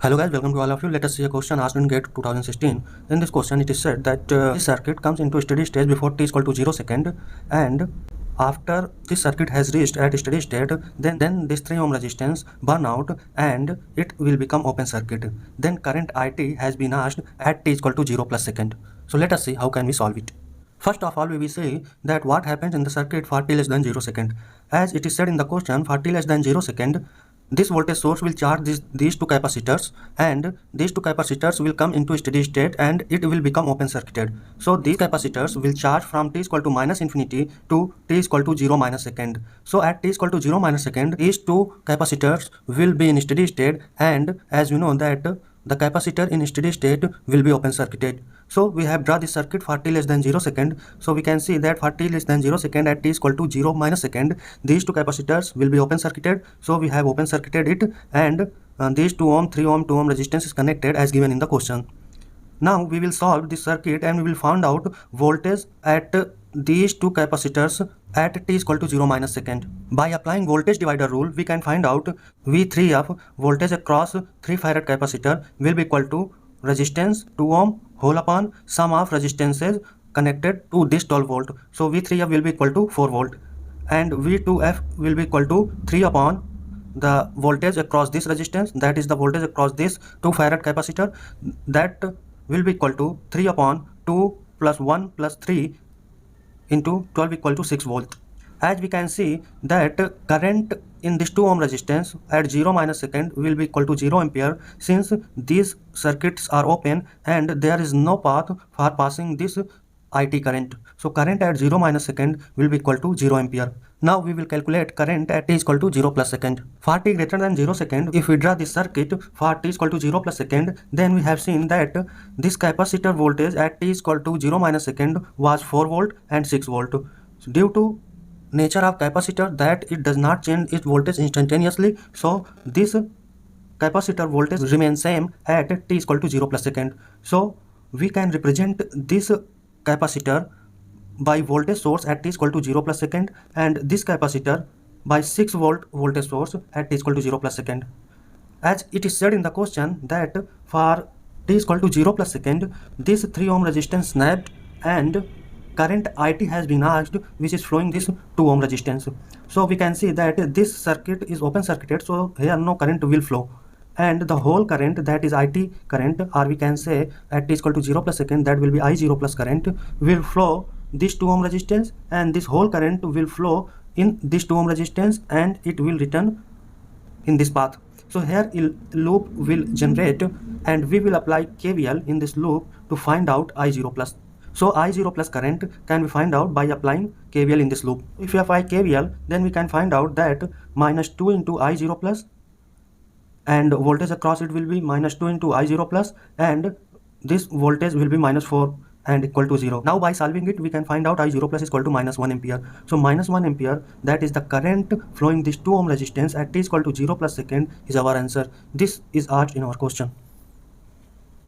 Hello guys, welcome to all of you. Let us see a question asked in GATE 2016. In this question it is said that this circuit comes into steady state before t is equal to 0 second, and after this circuit has reached at steady state, then this 3 ohm resistance burn out and it will become open circuit. Then current IT has been asked at t is equal to 0 plus second. So let us see how can we solve it. First of all, we will see that what happens in the circuit for t less than 0 second. As it is said in the question, for t less than 0 second, this voltage source will charge these two capacitors, and these two capacitors will come into steady state and it will become open circuited. So these capacitors will charge from t is equal to minus infinity to t is equal to 0 minus second. So at t is equal to 0 minus second, these two capacitors will be in steady state, and as you know that the capacitor in steady state will be open circuited. So we have drawn this circuit for t less than 0 second. So we can see that for t less than 0 second at t is equal to 0 minus second, these two capacitors will be open circuited. So we have open circuited it, and these 2 ohm, 3 ohm, 2 ohm resistance is connected as given in the question. Now we will solve this circuit and we will find out voltage at these two capacitors at t is equal to 0 minus second. By applying voltage divider rule, we can find out V3 of voltage across 3 farad capacitor will be equal to resistance 2 ohm whole upon sum of resistances connected to this 12 volt. So V3F will be equal to 4 volt, and V2F will be equal to 3 upon the voltage across this resistance, that is the voltage across this 2 farad capacitor, that will be equal to 3 upon 2 plus 1 plus 3 into 12 equal to 6 volt. As we can see that current in this 2 ohm resistance at 0 minus second will be equal to 0 ampere, since these circuits are open and there is no path for passing this IT current. So current at 0 minus second will be equal to 0 ampere. Now we will calculate current at t is equal to 0 plus second. For t greater than 0 second, if we draw this circuit for t is equal to 0 plus second, then we have seen that this capacitor voltage at t is equal to 0 minus second was 4 volt and 6 volt. Due to nature of capacitor that it does not change its voltage instantaneously, so this capacitor voltage remains same at t is equal to 0 plus second. So we can represent this capacitor by voltage source at t is equal to 0 plus second, and this capacitor by 6 volt voltage source at t is equal to 0 plus second. As it is said in the question that for t is equal to 0 plus second, this 3 ohm resistance snapped and current IT has been asked, which is flowing this 2 ohm resistance. So we can see that this circuit is open circuited, so here no current will flow, and the whole current, that is IT current, or we can say at t is equal to 0 plus second, that will be I0 plus current, will flow this 2 ohm resistance, and this whole current will flow in this 2 ohm resistance and it will return in this path. So here loop will generate and we will apply KVL in this loop to find out I0 plus. So I0 plus current can be find out by applying KVL in this loop. If we apply KVL, then we can find out that minus 2 into I0 plus, and voltage across it will be minus 2 into I0 plus, and this voltage will be minus 4 and equal to 0. Now by solving it, we can find out I0 plus is equal to minus 1 ampere. So minus 1 ampere, that is the current flowing this 2 ohm resistance at t is equal to 0 plus second, is our answer. This is asked in our question.